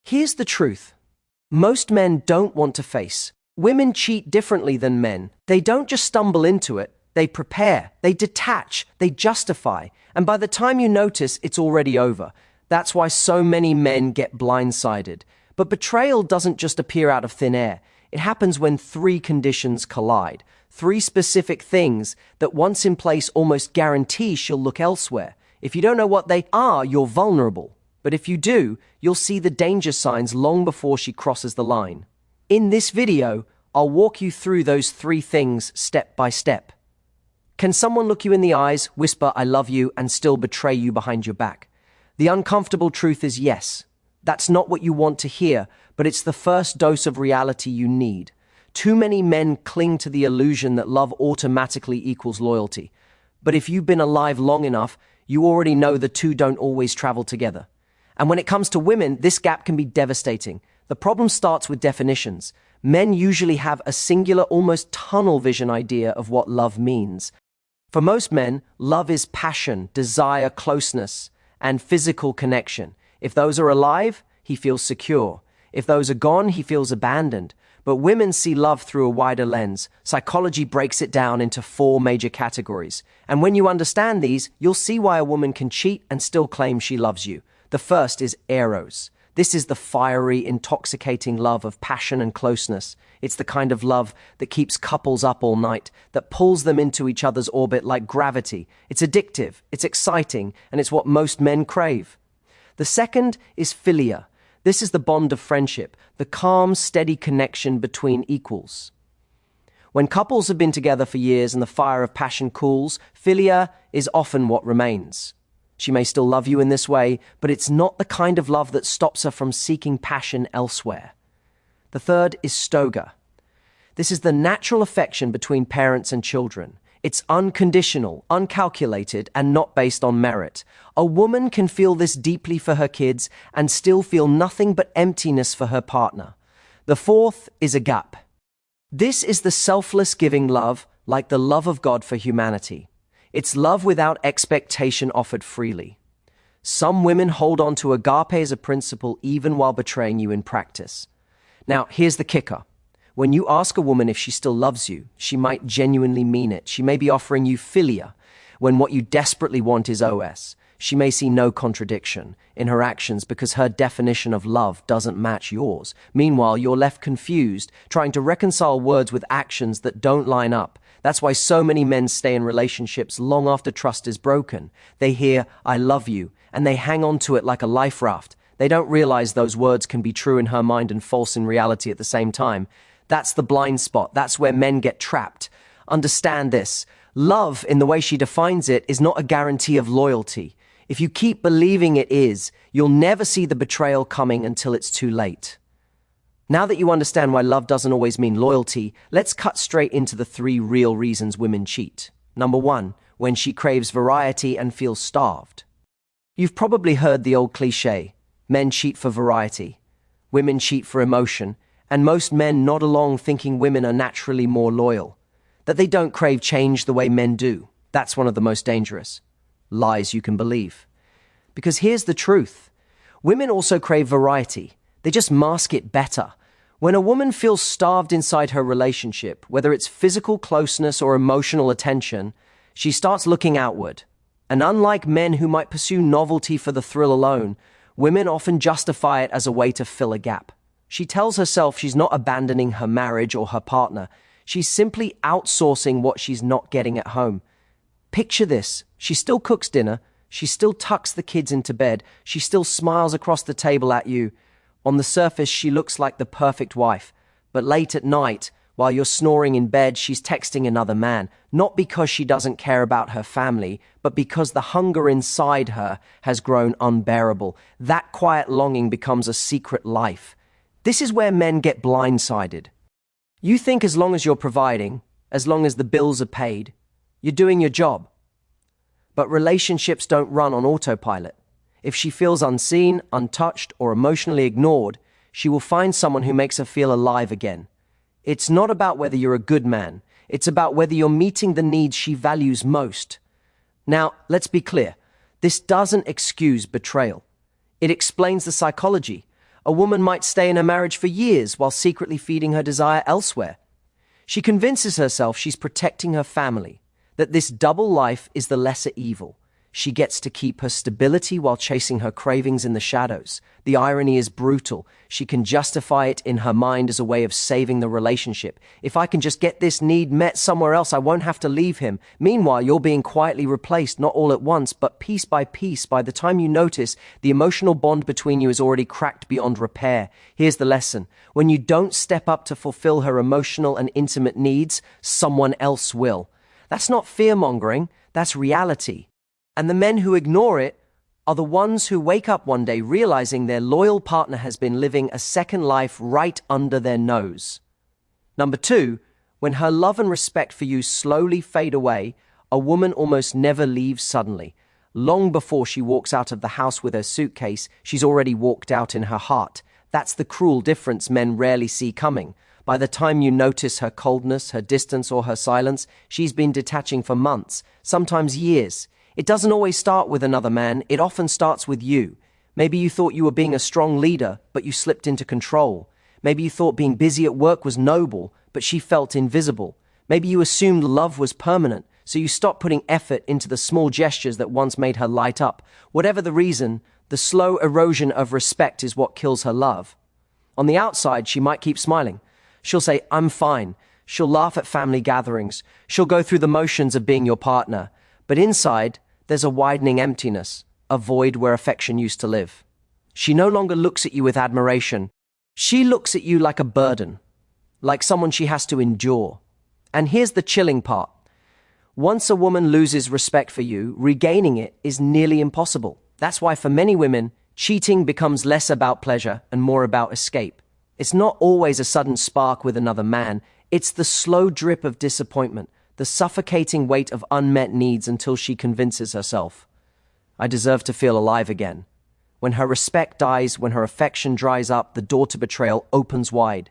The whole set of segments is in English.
Here's the truth. Most men don't want to face. Women cheat differently than men. They don't just stumble into it. They prepare, they detach, they justify, and by the time you notice, it's already over. That's why so many men get blindsided. But betrayal doesn't just appear out of thin air. It happens when three conditions collide. Three specific things that once in place almost guarantee she'll look elsewhere. If you don't know what they are, you're vulnerable. But if you do, you'll see the danger signs long before she crosses the line. In this video, I'll walk you through those three things step by step. Can someone look you in the eyes, whisper, "I love you," and still betray you behind your back? The uncomfortable truth is yes. That's not what you want to hear, but it's the first dose of reality you need. Too many men cling to the illusion that love automatically equals loyalty. But if you've been alive long enough, you already know the two don't always travel together. And when it comes to women, this gap can be devastating. The problem starts with definitions. Men usually have a singular, almost tunnel vision idea of what love means. For most men, love is passion, desire, closeness, and physical connection. If those are alive, he feels secure. If those are gone, he feels abandoned. But women see love through a wider lens. Psychology breaks it down into four major categories. And when you understand these, you'll see why a woman can cheat and still claim she loves you. The first is eros. This is the fiery, intoxicating love of passion and closeness. It's the kind of love that keeps couples up all night, that pulls them into each other's orbit like gravity. It's addictive, it's exciting, and it's what most men crave. The second is philia. This is the bond of friendship, the calm, steady connection between equals. When couples have been together for years and the fire of passion cools, philia is often what remains. She may still love you in this way, but it's not the kind of love that stops her from seeking passion elsewhere. The third is storge. This is the natural affection between parents and children. It's unconditional, uncalculated, and not based on merit. A woman can feel this deeply for her kids and still feel nothing but emptiness for her partner. The fourth is agape. This is the selfless giving love, like the love of God for humanity. It's love without expectation offered freely. Some women hold on to agape as a principle even while betraying you in practice. Now, here's the kicker. When you ask a woman if she still loves you, she might genuinely mean it. She may be offering you philia when what you desperately want is os. She may see no contradiction in her actions because her definition of love doesn't match yours. Meanwhile, you're left confused, trying to reconcile words with actions that don't line up. That's why so many men stay in relationships long after trust is broken. They hear, "I love you," and they hang on to it like a life raft. They don't realize those words can be true in her mind and false in reality at the same time. That's the blind spot. That's where men get trapped. Understand this. Love, in the way she defines it, is not a guarantee of loyalty. If you keep believing it is, you'll never see the betrayal coming until it's too late. Now that you understand why love doesn't always mean loyalty, let's cut straight into the three real reasons women cheat. Number one, when she craves variety and feels starved. You've probably heard the old cliche, men cheat for variety, women cheat for emotion, and most men nod along thinking women are naturally more loyal, that they don't crave change the way men do. That's one of the most dangerous lies you can believe. Because here's the truth. Women also crave variety. They just mask it better. When a woman feels starved inside her relationship, whether it's physical closeness or emotional attention, she starts looking outward. And unlike men who might pursue novelty for the thrill alone, women often justify it as a way to fill a gap. She tells herself she's not abandoning her marriage or her partner. She's simply outsourcing what she's not getting at home. Picture this. She still cooks dinner. She still tucks the kids into bed. She still smiles across the table at you. On the surface, she looks like the perfect wife. But late at night, while you're snoring in bed, she's texting another man. Not because she doesn't care about her family, but because the hunger inside her has grown unbearable. That quiet longing becomes a secret life. This is where men get blindsided. You think as long as you're providing, as long as the bills are paid, you're doing your job. But relationships don't run on autopilot. If she feels unseen, untouched, or emotionally ignored, she will find someone who makes her feel alive again. It's not about whether you're a good man. It's about whether you're meeting the needs she values most. Now, let's be clear. This doesn't excuse betrayal. It explains the psychology. A woman might stay in a marriage for years while secretly feeding her desire elsewhere. She convinces herself she's protecting her family, that this double life is the lesser evil. She gets to keep her stability while chasing her cravings in the shadows. The irony is brutal. She can justify it in her mind as a way of saving the relationship. If I can just get this need met somewhere else, I won't have to leave him. Meanwhile, you're being quietly replaced, not all at once, but piece by piece. By the time you notice, the emotional bond between you is already cracked beyond repair. Here's the lesson. When you don't step up to fulfill her emotional and intimate needs, someone else will. That's not fear-mongering, that's reality. And the men who ignore it are the ones who wake up one day realizing their loyal partner has been living a second life right under their nose. Number 2, when her love and respect for you slowly fade away, a woman almost never leaves suddenly. Long before she walks out of the house with her suitcase, she's already walked out in her heart. That's the cruel difference men rarely see coming. By the time you notice her coldness, her distance, or her silence, she's been detaching for months, sometimes years. It doesn't always start with another man, it often starts with you. Maybe you thought you were being a strong leader, but you slipped into control. Maybe you thought being busy at work was noble, but she felt invisible. Maybe you assumed love was permanent, so you stopped putting effort into the small gestures that once made her light up. Whatever the reason, the slow erosion of respect is what kills her love. On the outside, she might keep smiling. She'll say, "I'm fine." She'll laugh at family gatherings. She'll go through the motions of being your partner. But inside, there's a widening emptiness, a void where affection used to live. She no longer looks at you with admiration. She looks at you like a burden, like someone she has to endure. And here's the chilling part. Once a woman loses respect for you, regaining it is nearly impossible. That's why for many women, cheating becomes less about pleasure and more about escape. It's not always a sudden spark with another man. It's the slow drip of disappointment, the suffocating weight of unmet needs until she convinces herself, "I deserve to feel alive again." When her respect dies, when her affection dries up, the door to betrayal opens wide.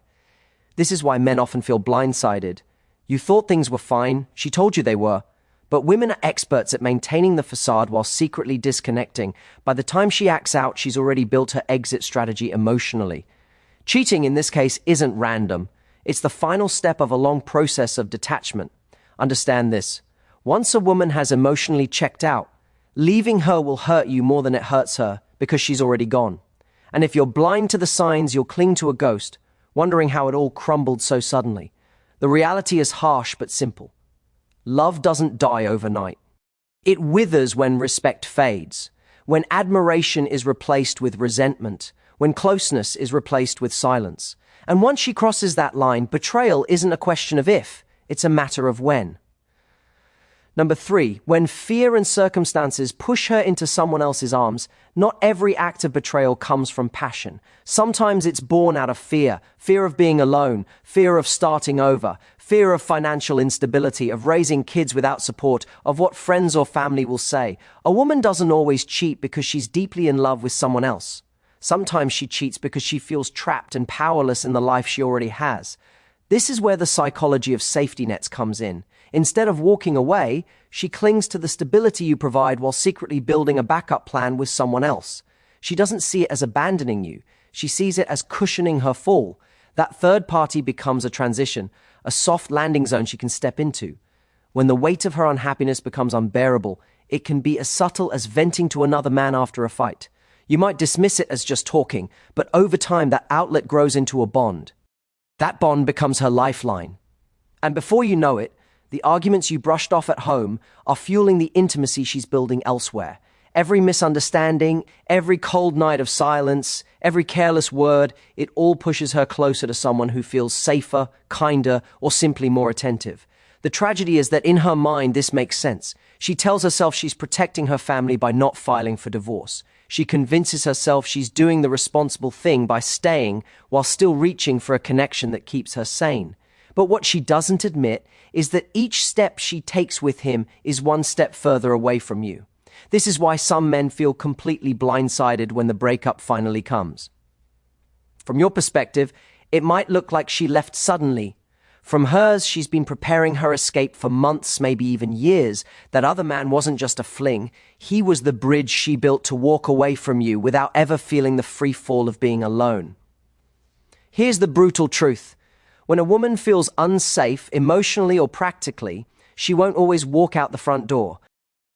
This is why men often feel blindsided. You thought things were fine, she told you they were. But women are experts at maintaining the facade while secretly disconnecting. By the time she acts out, she's already built her exit strategy emotionally. Cheating in this case isn't random. It's the final step of a long process of detachment. Understand this. Once a woman has emotionally checked out, leaving her will hurt you more than it hurts her because she's already gone. And if you're blind to the signs, you'll cling to a ghost, wondering how it all crumbled so suddenly. The reality is harsh but simple. Love doesn't die overnight. It withers when respect fades, when admiration is replaced with resentment, when closeness is replaced with silence. And once she crosses that line, betrayal isn't a question of if, it's a matter of when. Number 3, when fear and circumstances push her into someone else's arms, not every act of betrayal comes from passion. Sometimes it's born out of fear, fear of being alone, fear of starting over, fear of financial instability, of raising kids without support, of what friends or family will say. A woman doesn't always cheat because she's deeply in love with someone else. Sometimes she cheats because she feels trapped and powerless in the life she already has. This is where the psychology of safety nets comes in. Instead of walking away, she clings to the stability you provide while secretly building a backup plan with someone else. She doesn't see it as abandoning you. She sees it as cushioning her fall. That third party becomes a transition, a soft landing zone she can step into. When the weight of her unhappiness becomes unbearable, it can be as subtle as venting to another man after a fight. You might dismiss it as just talking, but over time that outlet grows into a bond. That bond becomes her lifeline. And before you know it, the arguments you brushed off at home are fueling the intimacy she's building elsewhere. Every misunderstanding, every cold night of silence, every careless word, it all pushes her closer to someone who feels safer, kinder, or simply more attentive. The tragedy is that in her mind, this makes sense. She tells herself she's protecting her family by not filing for divorce. She convinces herself she's doing the responsible thing by staying while still reaching for a connection that keeps her sane. But what she doesn't admit is that each step she takes with him is one step further away from you. This is why some men feel completely blindsided when the breakup finally comes. From your perspective, it might look like she left suddenly. From hers, she's been preparing her escape for months, maybe even years. That other man wasn't just a fling. He was the bridge she built to walk away from you without ever feeling the free fall of being alone. Here's the brutal truth. When a woman feels unsafe, emotionally or practically, she won't always walk out the front door.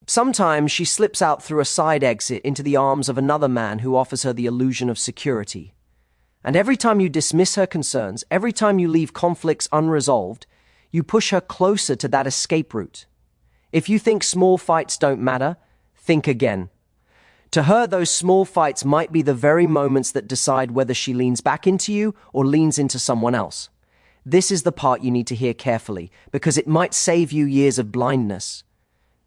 Sometimes she slips out through a side exit into the arms of another man who offers her the illusion of security. And every time you dismiss her concerns, every time you leave conflicts unresolved, you push her closer to that escape route. If you think small fights don't matter, think again. To her, those small fights might be the very moments that decide whether she leans back into you or leans into someone else. This is the part you need to hear carefully, because it might save you years of blindness.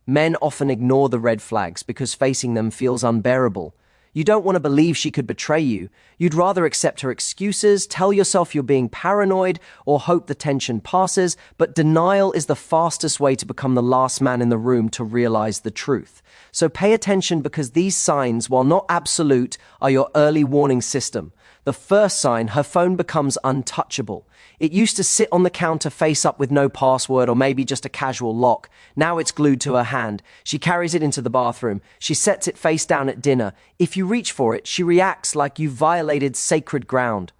Men often ignore the red flags because facing them feels unbearable. You don't want to believe she could betray you. You'd rather accept her excuses, tell yourself you're being paranoid, or hope the tension passes, but denial is the fastest way to become the last man in the room to realize the truth. So pay attention, because these signs, while not absolute, are your early warning system. The first sign, her phone becomes untouchable. It used to sit on the counter face up with no password or maybe just a casual lock. Now it's glued to her hand. She carries it into the bathroom. She sets it face down at dinner. If you reach for it, she reacts like you've violated sacred ground.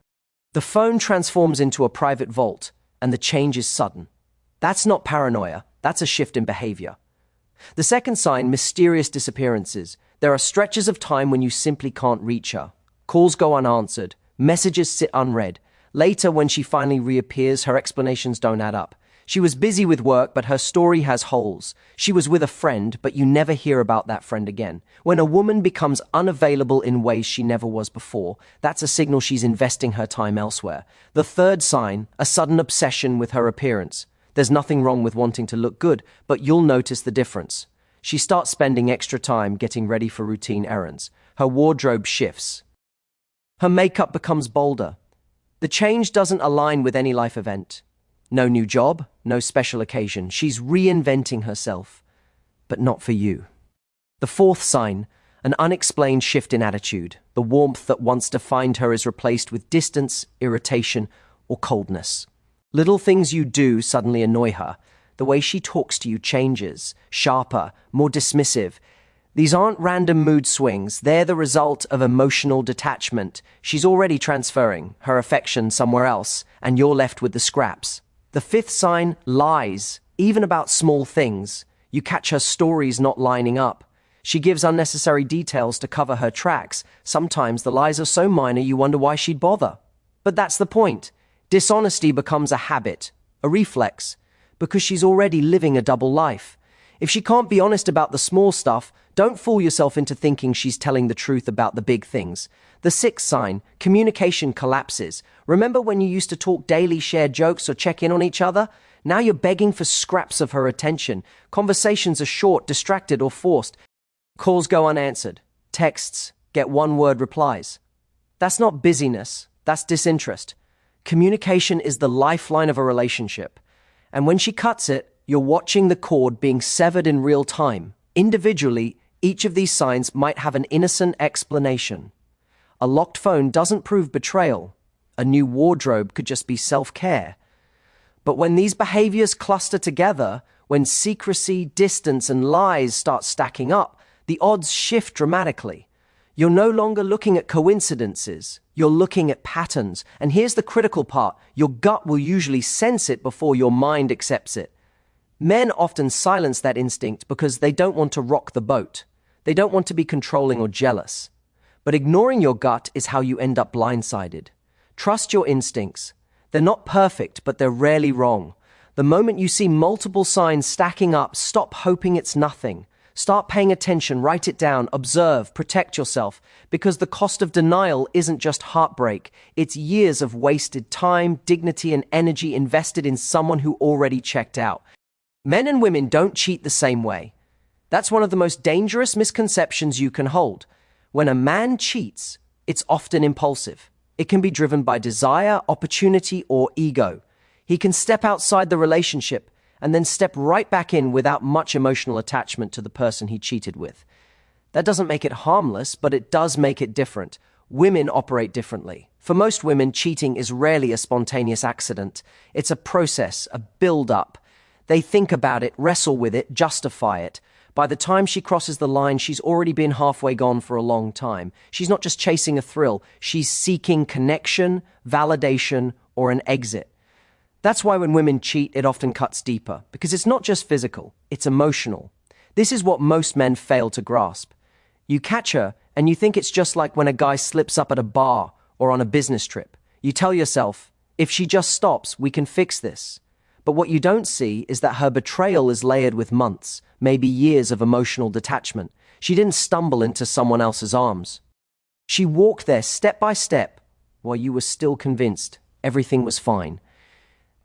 The phone transforms into a private vault, and the change is sudden. That's not paranoia. That's a shift in behavior. The second sign, mysterious disappearances. There are stretches of time when you simply can't reach her. Calls go unanswered. Messages sit unread. Later, when she finally reappears, her explanations don't add up. She was busy with work, but her story has holes. She was with a friend, but you never hear about that friend again. When a woman becomes unavailable in ways she never was before, that's a signal she's investing her time elsewhere. The third sign, a sudden obsession with her appearance. There's nothing wrong with wanting to look good, but you'll notice the difference. She starts spending extra time getting ready for routine errands. Her wardrobe shifts. Her makeup becomes bolder. The change doesn't align with any life event. No new job, no special occasion. She's reinventing herself, but not for you. The fourth sign, an unexplained shift in attitude. The warmth that once defined her is replaced with distance, irritation, or coldness. Little things you do suddenly annoy her. The way she talks to you changes, sharper, more dismissive. These aren't random mood swings. They're the result of emotional detachment. She's already transferring her affection somewhere else, and you're left with the scraps. The fifth sign, lies, even about small things. You catch her stories not lining up. She gives unnecessary details to cover her tracks. Sometimes the lies are so minor you wonder why she'd bother. But that's the point. Dishonesty becomes a habit, a reflex, because she's already living a double life. If she can't be honest about the small stuff, don't fool yourself into thinking she's telling the truth about the big things. The sixth sign, communication collapses. Remember when you used to talk daily, share jokes, or check in on each other? Now you're begging for scraps of her attention. Conversations are short, distracted, or forced. Calls go unanswered. Texts get one-word replies. That's not busyness. That's disinterest. Communication is the lifeline of a relationship. And when she cuts it, you're watching the cord being severed in real time. Individually, each of these signs might have an innocent explanation. A locked phone doesn't prove betrayal. A new wardrobe could just be self-care. But when these behaviors cluster together, when secrecy, distance, and lies start stacking up, the odds shift dramatically. You're no longer looking at coincidences. You're looking at patterns. And here's the critical part. Your gut will usually sense it before your mind accepts it. Men often silence that instinct because they don't want to rock the boat. They don't want to be controlling or jealous. But ignoring your gut is how you end up blindsided. Trust your instincts. They're not perfect, but they're rarely wrong. The moment you see multiple signs stacking up, stop hoping it's nothing. Start paying attention, write it down, observe, protect yourself, because the cost of denial isn't just heartbreak. It's years of wasted time, dignity, and energy invested in someone who already checked out. Men and women don't cheat the same way. That's one of the most dangerous misconceptions you can hold. When a man cheats, it's often impulsive. It can be driven by desire, opportunity, or ego. He can step outside the relationship and then step right back in without much emotional attachment to the person he cheated with. That doesn't make it harmless, but it does make it different. Women operate differently. For most women, cheating is rarely a spontaneous accident. It's a process, a build-up. They think about it, wrestle with it, justify it. By the time she crosses the line, she's already been halfway gone for a long time. She's not just chasing a thrill, she's seeking connection, validation, or an exit. That's why when women cheat, it often cuts deeper, because it's not just physical, it's emotional. This is what most men fail to grasp. You catch her, and you think it's just like when a guy slips up at a bar or on a business trip. You tell yourself, if she just stops, we can fix this. But what you don't see is that her betrayal is layered with months, maybe years of emotional detachment. She didn't stumble into someone else's arms. She walked there step by step while you were still convinced everything was fine.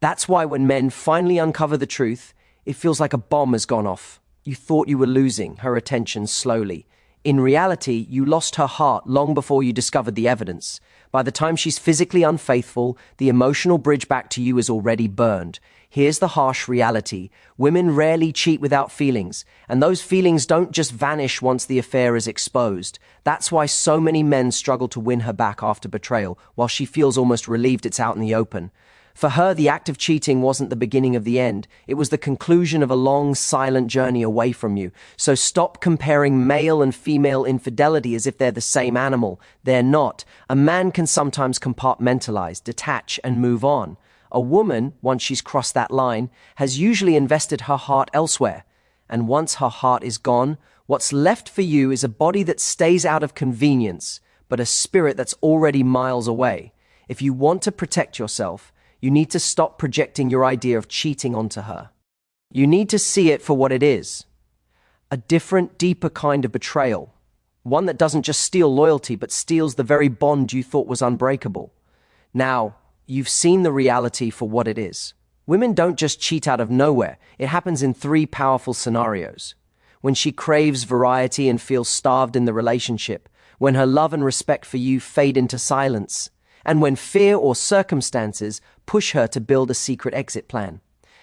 That's why when men finally uncover the truth, it feels like a bomb has gone off. You thought you were losing her attention slowly. In reality, you lost her heart long before you discovered the evidence. By the time she's physically unfaithful, the emotional bridge back to you is already burned. Here's the harsh reality. Women rarely cheat without feelings, and those feelings don't just vanish once the affair is exposed. That's why so many men struggle to win her back after betrayal, while she feels almost relieved it's out in the open. For her, the act of cheating wasn't the beginning of the end. It was the conclusion of a long, silent journey away from you. So stop comparing male and female infidelity as if they're the same animal. They're not. A man can sometimes compartmentalize, detach, and move on. A woman, once she's crossed that line, has usually invested her heart elsewhere. And once her heart is gone, what's left for you is a body that stays out of convenience, but a spirit that's already miles away. If you want to protect yourself, you need to stop projecting your idea of cheating onto her. You need to see it for what it is. A different, deeper kind of betrayal. One that doesn't just steal loyalty, but steals the very bond you thought was unbreakable. Now, you've seen the reality for what it is. Women don't just cheat out of nowhere. It happens in 3 powerful scenarios. When she craves variety and feels starved in the relationship. When her love and respect for you fade into silence. And when fear or circumstances push her to build a secret exit plan.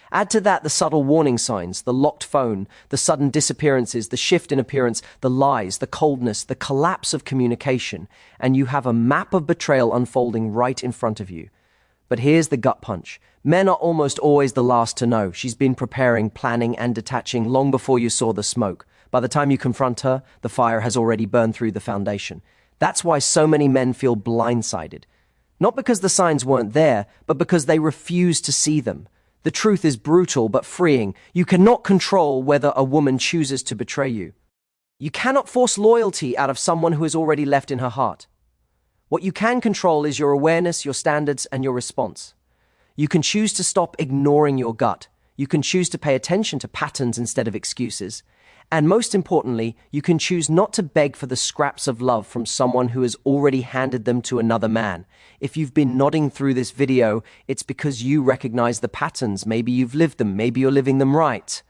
Add to that the subtle warning signs, the locked phone, the sudden disappearances, the shift in appearance, the lies, the coldness, the collapse of communication, and you have a map of betrayal unfolding right in front of you. But here's the gut punch. Men are almost always the last to know. She's been preparing, planning, and detaching long before you saw the smoke. By the time you confront her, the fire has already burned through the foundation. That's why so many men feel blindsided. Not because the signs weren't there, but because they refuse to see them. The truth is brutal but freeing. You cannot control whether a woman chooses to betray you. You cannot force loyalty out of someone who has already left in her heart. What you can control is your awareness, your standards, and your response. You can choose to stop ignoring your gut. You can choose to pay attention to patterns instead of excuses. And most importantly, you can choose not to beg for the scraps of love from someone who has already handed them to another man. If you've been nodding through this video, it's because you recognize the patterns. Maybe you've lived them. Maybe you're living them right.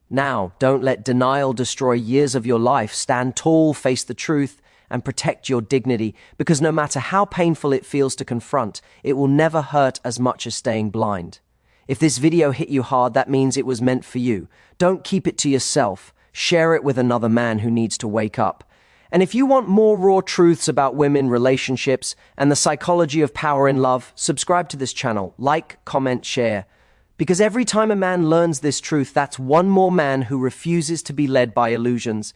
Now, don't let denial destroy years of your life. Stand tall, face the truth, and protect your dignity, because no matter how painful it feels to confront, it will never hurt as much as staying blind. If this video hit you hard, that means it was meant for you. Don't keep it to yourself. Share it with another man who needs to wake up. And if you want more raw truths about women, relationships, and the psychology of power in love, subscribe to this channel. Like, comment, share. Because every time a man learns this truth, that's one more man who refuses to be led by illusions.